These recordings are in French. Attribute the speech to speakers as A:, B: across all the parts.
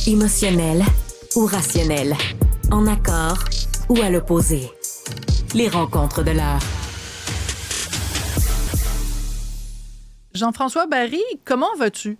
A: Émotionnel ou rationnel, en accord ou à l'opposé. Les rencontres de l'heure.
B: Jean-François Barry, comment vas-tu?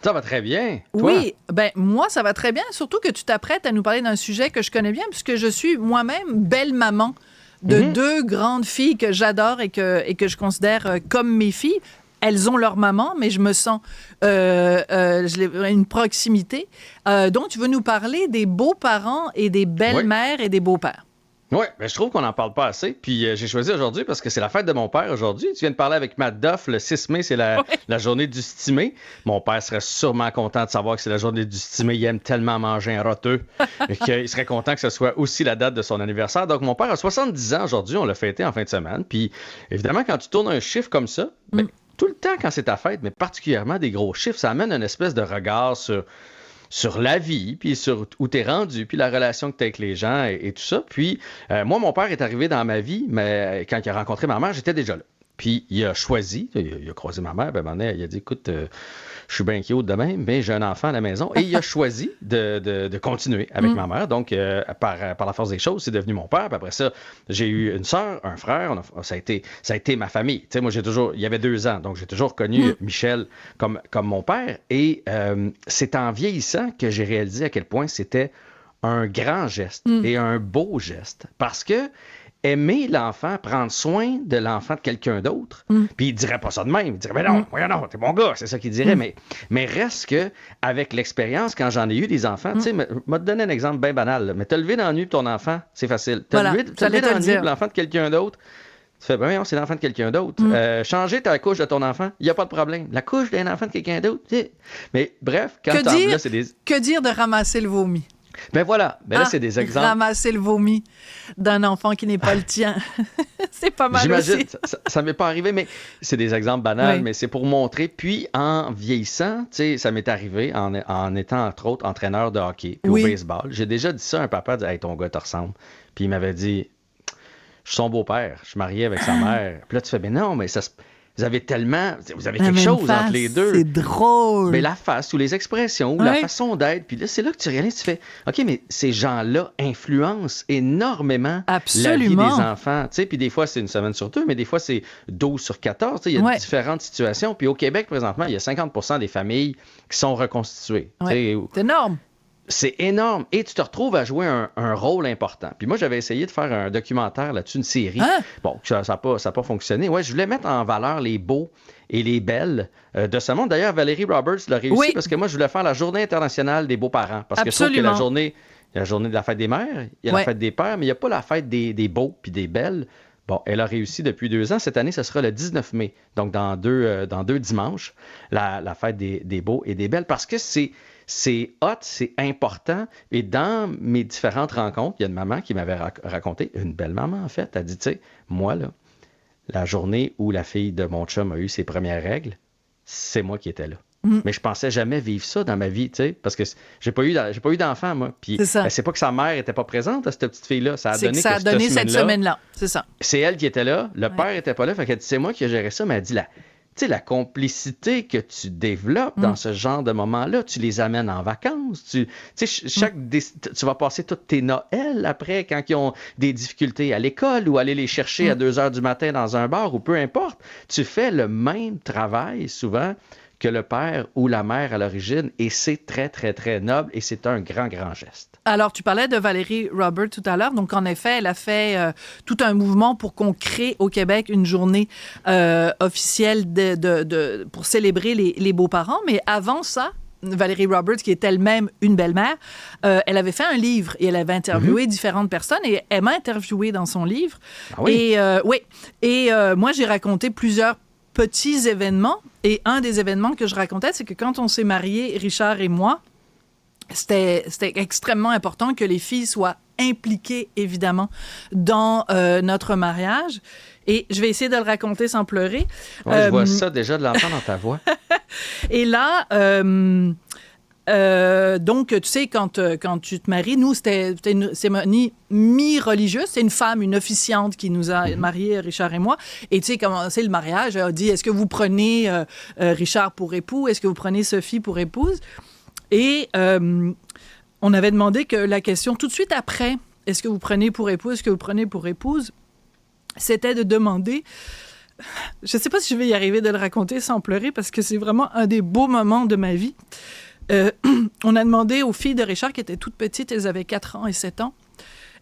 C: Ça va très bien. Toi?
B: Oui, ben moi, ça va très bien, surtout que tu t'apprêtes à nous parler d'un sujet que je connais bien, puisque je suis moi-même belle-maman de deux grandes filles que j'adore et que je considère comme mes filles. Elles ont leur maman, mais je me sens une proximité. Donc, tu veux nous parler des beaux-parents et des belles-mères et des beaux-pères.
C: Oui, ben, je trouve qu'on n'en parle pas assez. Puis j'ai choisi aujourd'hui parce que c'est la fête de mon père aujourd'hui. Tu viens de parler avec Matt Duff, le 6 mai, c'est la journée du stimé. Mon père serait sûrement content de savoir que c'est la journée du stimé. Il aime tellement manger un roteux et qu'il serait content que ce soit aussi la date de son anniversaire. Donc, mon père a 70 ans aujourd'hui. On l'a fêté en fin de semaine. Puis, évidemment, quand tu tournes un chiffre comme ça, ben, tout le temps quand c'est ta fête, mais particulièrement des gros chiffres, ça amène une espèce de regard sur la vie, puis sur où t'es rendu, puis la relation que t'as avec les gens et tout ça. Puis, moi, mon père est arrivé dans ma vie, mais quand il a rencontré ma mère, j'étais déjà là. Puis, il a choisi, il a croisé ma mère, puis à un moment donné, il a dit, écoute, je suis bien cute de même, mais j'ai un enfant à la maison. Et il a choisi de continuer avec ma mère. Donc, par la force des choses, c'est devenu mon père. Puis après ça, j'ai eu une sœur, un frère. Ça a été ma famille. Tu sais, moi, il y avait 2 ans, donc j'ai toujours connu Michel comme mon père. Et c'est en vieillissant que j'ai réalisé à quel point c'était un grand geste et un beau geste. Parce que aimer l'enfant, prendre soin de l'enfant de quelqu'un d'autre, puis il dirait pas ça de même. Il dirait, mais non, non, t'es mon gars, c'est ça qu'il dirait. Mais reste que, avec l'expérience, quand j'en ai eu des enfants, tu sais, m'a donné un exemple bien banal, là, mais te lever dans la nuit pour ton enfant, c'est facile. Te lever dans la nuit pour l'enfant de quelqu'un d'autre, tu fais, ben non, c'est l'enfant de quelqu'un d'autre. Changer ta couche de ton enfant, il n'y a pas de problème. La couche d'un enfant de quelqu'un d'autre, mais bref, quand t'en là, c'est des...
B: Que dire de ramasser le vomi?
C: Ben voilà, là, c'est des exemples.
B: Ramasser le vomi d'un enfant qui n'est pas le tien. C'est pas mal. J'imagine, aussi.
C: ça m'est pas arrivé, mais c'est des exemples banals, mais c'est pour montrer. Puis, en vieillissant, tu sais, ça m'est arrivé en étant, entre autres, entraîneur de hockey puis au baseball. J'ai déjà dit ça à un papa, dit, hey, ton gars te ressemble. Puis il m'avait dit, je suis son beau-père, je suis marié avec sa mère. Puis là, tu fais, mais non, mais ça se... Vous avez quelque chose entre les deux.
B: C'est drôle.
C: Mais la face ou les expressions ou la façon d'être. Puis là, c'est là que tu réalises, tu fais, OK, mais ces gens-là influencent énormément la vie des enfants. Tu sais, puis des fois, c'est une semaine sur 2, mais des fois, c'est 12 sur 14. Tu sais, il y a différentes situations. Puis au Québec, présentement, il y a 50% des familles qui sont reconstituées.
B: C'est énorme.
C: C'est énorme. Et tu te retrouves à jouer un rôle important. Puis moi, j'avais essayé de faire un documentaire là-dessus, une série. Bon, ça n'a pas fonctionné. Ouais, je voulais mettre en valeur les beaux et les belles de ce monde. D'ailleurs, Valérie Roberts l'a réussi parce que moi, je voulais faire la Journée internationale des beaux-parents. Parce que je trouve que il y a la journée de la fête des mères, il y a la fête des pères, mais il n'y a pas la fête des beaux puis des belles. Bon, elle a réussi depuis 2 ans. Cette année, ce sera le 19 mai. Donc, dans deux dimanches, la fête des beaux et des belles. Parce que c'est hot, c'est important. Et dans mes différentes rencontres, il y a une maman qui m'avait raconté, une belle maman en fait, elle dit, tu sais, moi, là, la journée où la fille de mon chum a eu ses premières règles, c'est moi qui étais là. Mais je pensais jamais vivre ça dans ma vie, tu sais, parce que j'ai pas eu d'enfant, moi. Puis c'est pas que sa mère était pas présente à cette petite fille-là. Ça a donné
B: cette semaine-là, c'est ça.
C: C'est elle qui était là, le père était pas là, fait qu'elle dit, c'est moi qui ai géré ça, mais elle dit, tu sais, la complicité que tu développes dans ce genre de moments-là, tu les amènes en vacances. Tu vas passer toutes tes Noëls après quand ils ont des difficultés à l'école ou aller les chercher à 2 heures du matin dans un bar ou peu importe. Tu fais le même travail souvent que le père ou la mère à l'origine et c'est très, très, très noble et c'est un grand, grand geste.
B: Alors, tu parlais de Valérie Roberts tout à l'heure. Donc, en effet, elle a fait tout un mouvement pour qu'on crée au Québec une journée officielle pour célébrer les beaux-parents. Mais avant ça, Valérie Roberts, qui est elle-même une belle-mère, elle avait fait un livre et elle avait interviewé différentes personnes et elle m'a interviewé dans son livre.
C: Ah oui?
B: Et moi, j'ai raconté plusieurs petits événements. Et un des événements que je racontais, c'est que quand on s'est mariés, Richard et moi, c'était extrêmement important que les filles soient impliquées, évidemment, dans notre mariage. Et je vais essayer de le raconter sans pleurer.
C: Ouais, je vois ça déjà de l'entendre dans ta voix.
B: Et là, donc, tu sais, quand tu te maries, nous, c'était une cérémonie mi-religieuse. C'est une femme, une officiante qui nous a mariés, Richard et moi. Et tu sais, comment c'est le mariage? Elle a dit, est-ce que vous prenez Richard pour époux? Est-ce que vous prenez Sophie pour épouse? Et on avait demandé que la question tout de suite après, est-ce que vous prenez pour époux, est-ce que vous prenez pour épouse, c'était de demander, je ne sais pas si je vais y arriver de le raconter sans pleurer, parce que c'est vraiment un des beaux moments de ma vie. On a demandé aux filles de Richard, qui étaient toutes petites, elles avaient 4 ans et 7 ans,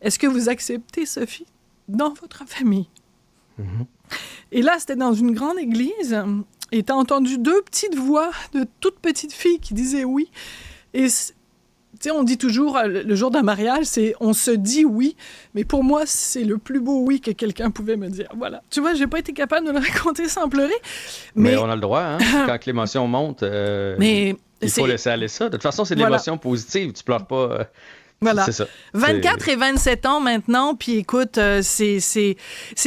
B: est-ce que vous acceptez Sophie dans votre famille? Et là, c'était dans une grande église, et t'as entendu 2 petites voix de toutes petites filles qui disaient oui. Et tu sais, on dit toujours, le jour d'un mariage, c'est on se dit oui, mais pour moi, c'est le plus beau oui que quelqu'un pouvait me dire. Voilà. Tu vois, j'ai pas été capable de le raconter sans pleurer.
C: Mais on a le droit, hein? Quand l'émotion monte, il faut laisser aller ça. De toute façon, c'est de l'émotion positive. Tu pleures pas.
B: Voilà.
C: C'est ça.
B: 24 et 27 ans maintenant, puis écoute, c'est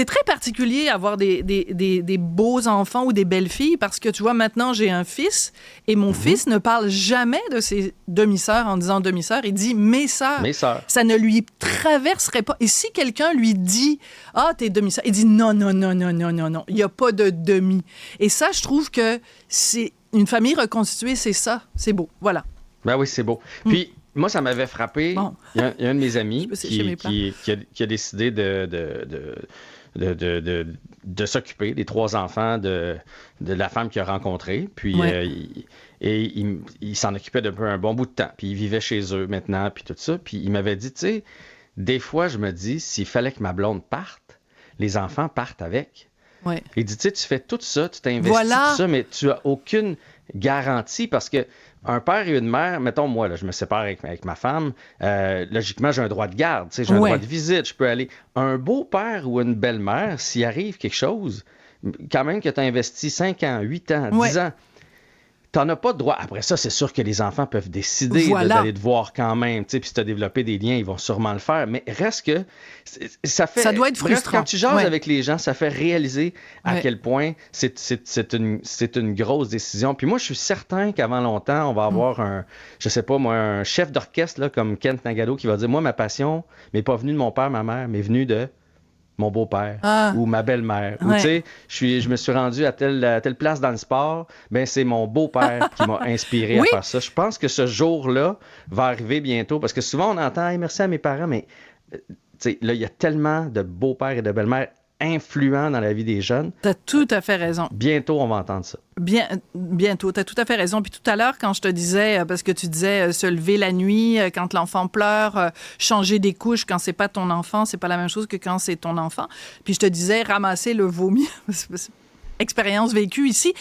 B: très particulier avoir des beaux enfants ou des belles filles, parce que tu vois, maintenant, j'ai un fils, et mon fils ne parle jamais de ses demi-sœurs en disant demi-sœurs, il dit mes sœurs.
C: Mes sœurs.
B: Ça ne lui traverserait pas. Et si quelqu'un lui dit « Ah, t'es demi-sœur », il dit « Non, non, non, non, non, non, non, il n'y a pas de demi ». Et ça, je trouve que c'est une famille reconstituée, c'est ça, c'est beau, voilà.
C: Ben oui, c'est beau. Puis, moi, ça m'avait frappé. Bon. Il y a un de mes amis qui a décidé de s'occuper des 3 enfants de la femme qu'il a rencontrée. Puis, il s'en occupait depuis un bon bout de temps. Puis, il vivait chez eux maintenant, puis tout ça. Puis, il m'avait dit, tu sais, des fois, je me dis, s'il fallait que ma blonde parte, les enfants partent avec.
B: Ouais.
C: Il dit, tu sais, tu fais tout ça, tu t'investis tout ça, mais tu n'as aucune garantie parce que un père et une mère, mettons moi, là, je me sépare avec ma femme, logiquement, j'ai un droit de garde, j'ai un droit de visite, je peux aller. Un beau-père ou une belle-mère, s'il arrive quelque chose, quand même que tu as investi 5 ans, 8 ans, 10 ans, tu n'en as pas de droit. Après ça, c'est sûr que les enfants peuvent décider d'aller te voir quand même. Puis si tu as développé des liens, ils vont sûrement le faire. Mais reste que ça doit être frustrant. Quand tu jases avec les gens, ça fait réaliser à quel point c'est une grosse décision. Puis moi, je suis certain qu'avant longtemps, on va avoir un chef d'orchestre là, comme Kent Nagado qui va dire, moi, ma passion n'est pas venue de mon père, ma mère, mais venue de mon beau-père ou ma belle-mère. Ou tu sais, je me suis rendu à telle place dans le sport, ben c'est mon beau-père qui m'a inspiré à faire ça. Je pense que ce jour-là va arriver bientôt, parce que souvent on entend hey, merci à mes parents, mais tu sais, là, il y a tellement de beaux-pères et de belles-mères influents dans la vie des jeunes.
B: T'as tout à fait raison.
C: Bientôt, on va entendre ça.
B: Bientôt, t'as tout à fait raison. Puis tout à l'heure, quand je te disais, parce que tu disais se lever la nuit quand l'enfant pleure, changer des couches quand c'est pas ton enfant, c'est pas la même chose que quand c'est ton enfant. Puis je te disais ramasser le vomi. Expérience vécue ici.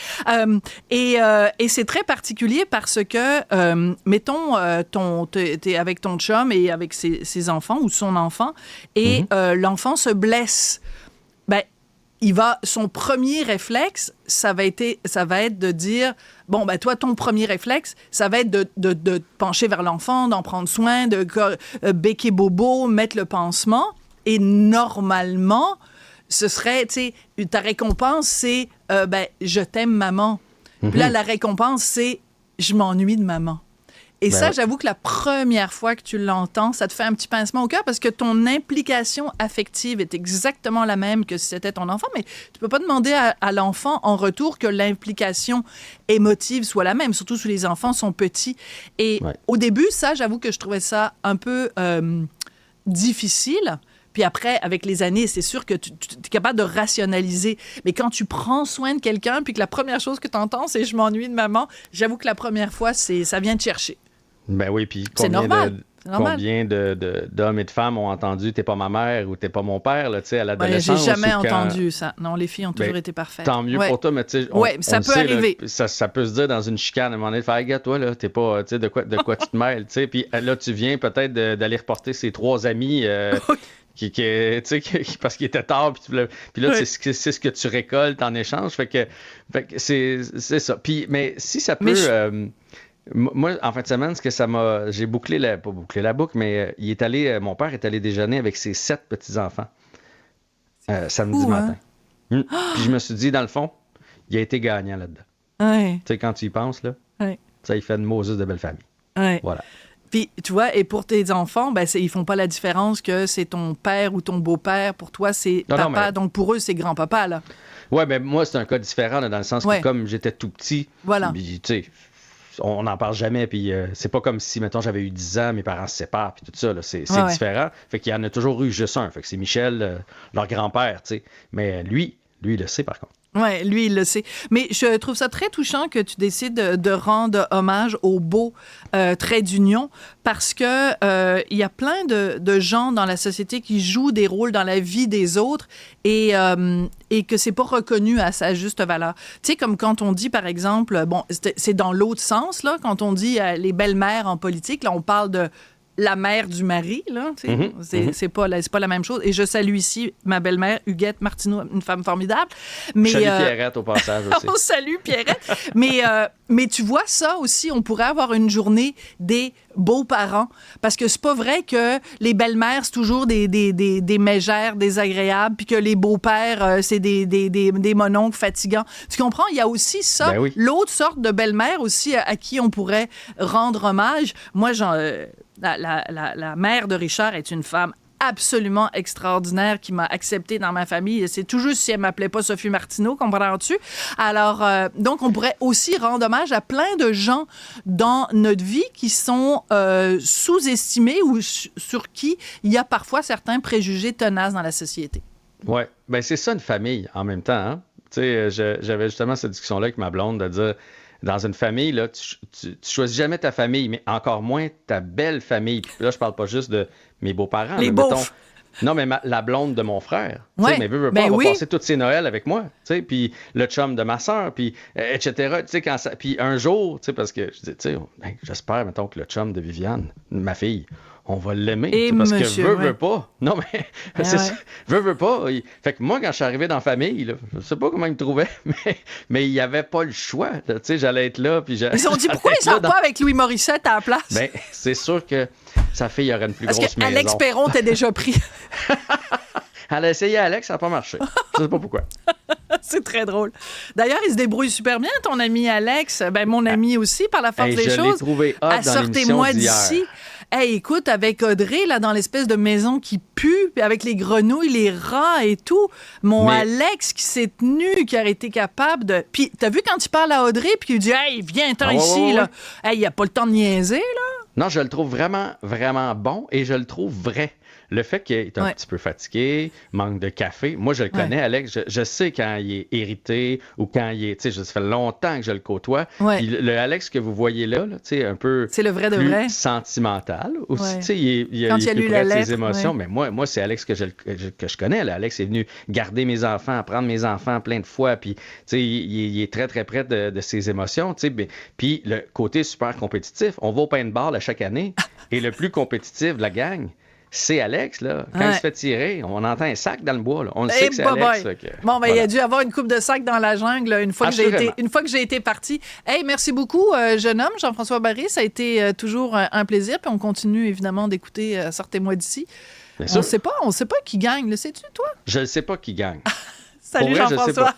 B: Et c'est très particulier parce que, mettons, t'es avec ton chum et avec ses enfants ou son enfant, et l'enfant se blesse. Ben, son premier réflexe, ça va être de dire, bon, ben toi, ton premier réflexe, ça va être de te pencher vers l'enfant, d'en prendre soin, de béquer bobo, mettre le pansement. Et normalement, ce serait, tu sais, ta récompense, c'est, je t'aime, maman. Puis là, la récompense, c'est, je m'ennuie de maman. Et ça, j'avoue que la première fois que tu l'entends, ça te fait un petit pincement au cœur parce que ton implication affective est exactement la même que si c'était ton enfant, mais tu peux pas demander à l'enfant en retour que l'implication émotive soit la même, surtout si les enfants sont petits. Et au début, ça, j'avoue que je trouvais ça un peu difficile. Puis après, avec les années, c'est sûr que tu es capable de rationaliser. Mais quand tu prends soin de quelqu'un, puis que la première chose que tu entends, c'est « je m'ennuie de maman », j'avoue que la première fois, ça vient te chercher.
C: Ben oui, puis
B: combien
C: d'hommes et de femmes ont entendu « t'es pas ma mère » ou « t'es pas mon père » là, à l'adolescence.
B: J'ai jamais entendu ça. Non, les filles ont toujours été parfaites.
C: Tant mieux pour toi, mais tu sais,
B: ça peut arriver.
C: Là, ça peut se dire dans une chicane, à un moment donné, de faire « gars, toi, là, t'es pas, tu sais, de quoi tu te mêles », tu sais, puis là, tu viens peut-être d'aller reporter ses 3 amis parce qu'il était tard, puis là, c'est ce que tu récoltes en échange, fait que c'est ça. Puis, mais si ça peut... moi, en fin de semaine, j'ai pas bouclé la boucle, mais mon père est allé déjeuner avec ses 7 petits-enfants samedi matin. Puis je me suis dit, dans le fond, il a été gagnant là-dedans. Tu sais, quand tu y penses, là, ça, il fait une Moses de belle famille. Voilà.
B: Puis, tu vois, et pour tes enfants, ben, ils font pas la différence que c'est ton père ou ton beau-père. Pour toi, c'est papa. Donc, pour eux, c'est grand-papa, là.
C: Ouais, mais moi, c'est un cas différent, là, dans le sens que comme j'étais tout petit, tu sais, on n'en parle jamais, puis c'est pas comme si, mettons, j'avais eu 10 ans, mes parents se séparent, puis tout ça, là, c'est différent. Fait qu'il y en a toujours eu juste un. Fait que c'est Michel, leur grand-père, tu sais. Mais lui, il le sait, par contre.
B: Oui, lui, il le sait. Mais je trouve ça très touchant que tu décides de rendre hommage aux beaux traits d'union parce que il y a plein de gens dans la société qui jouent des rôles dans la vie des autres et que c'est pas reconnu à sa juste valeur. Tu sais, comme quand on dit, par exemple, bon, c'est dans l'autre sens, là, quand on dit les belles-mères en politique, là, on parle de la mère du mari, là, c'est pas la même chose. Et je salue ici ma belle-mère, Huguette Martineau, une femme formidable. Mais,
C: je salue Pierrette au passage aussi.
B: On salue Pierrette. mais tu vois, ça aussi, on pourrait avoir une journée des beaux-parents. Parce que c'est pas vrai que les belles-mères, c'est toujours des mégères désagréables, puis que les beaux-pères, c'est des mononcles fatigants. Tu comprends? Il y a aussi ça,
C: ben oui.
B: L'autre sorte de belle-mère aussi à qui on pourrait rendre hommage. Moi, la mère de Richard est une femme absolument extraordinaire qui m'a acceptée dans ma famille. C'est tout juste si elle m'appelait pas Sophie Martineau, comprends-tu? Alors, donc, on pourrait aussi rendre hommage à plein de gens dans notre vie qui sont sous-estimés ou sur qui il y a parfois certains préjugés tenaces dans la société.
C: Oui, ben c'est ça une famille en même temps. Hein? Tu sais, j'avais justement cette discussion-là avec ma blonde de dire, dans une famille, là, tu choisis jamais ta famille, mais encore moins ta belle famille. Puis là, je parle pas juste de mes beaux-parents.
B: Les
C: mettons,
B: beaufs.
C: non, mais la blonde de mon frère.
B: Ouais,
C: mais veut pas, elle va passer toutes ses Noëls avec moi. Puis le chum de ma soeur, puis etc. Puis un jour, parce que je dis, j'espère, mettons, que le chum de Viviane, ma fille, on va l'aimer. Parce que veut pas. Non, mais c'est ça. Veut pas. Fait que moi, quand je suis arrivé dans la famille, là, je sais pas comment ils me trouvaient, mais il n'y avait pas le choix. J'allais être là. Puis
B: ils ont dit, pourquoi ils ne sont pas avec Louis Morissette à la place?
C: Ben, c'est sûr que sa fille aurait une plus grosse maison.
B: Parce qu'Alex Perron t'es déjà pris.
C: Elle a essayé Alex, ça n'a pas marché. Je sais pas pourquoi.
B: C'est très drôle. D'ailleurs, il se débrouille super bien, ton ami Alex. Ben, mon ami aussi, par la force des choses.
C: Je l'ai trouvé hot dans l'émission d'hier.
B: D'ici. Hey, écoute, avec Audrey, là, dans l'espèce de maison qui pue, puis avec les grenouilles, les rats et tout, Alex qui s'est tenu, qui a été capable de... Puis, t'as vu quand il parle à Audrey, puis il dit « Hey, viens-t'en ici, là. » Hey, il a pas le temps de niaiser, là.
C: Non, je le trouve vraiment, vraiment bon et je le trouve vrai. Le fait qu'il est un petit peu fatigué, manque de café. Moi, je le connais, Alex. Je sais quand il est irrité ou quand il est... Tu sais, ça fait longtemps que je le côtoie. Puis le Alex que vous voyez là, tu sais, un peu
B: c'est le vrai de
C: plus
B: vrai.
C: Sentimental. Aussi, tu sais, il
B: quand il
C: est plus près de ses
B: lettre,
C: émotions. Mais moi, c'est Alex que je connais. Là. Alex est venu garder mes enfants, prendre mes enfants plein de fois. Puis, tu sais, il est très, très près de ses émotions. Tu sais, puis le côté super compétitif. On va au paintball à chaque année. Et le plus compétitif de la gang, c'est Alex, là. Quand il se fait tirer, on entend un sac dans le bois, là. On le sait que c'est Alex.
B: Bon, ben, il a dû avoir une coupe de sac dans la jungle là, une fois que j'ai été partie. Hey, merci beaucoup, jeune homme, Jean-François Barry. Ça a été toujours un plaisir. Puis on continue, évidemment, d'écouter Sortez-moi d'ici. On ne sait pas qui gagne. Le sais-tu, toi?
C: Je ne sais pas qui gagne.
B: Salut, Jean-François.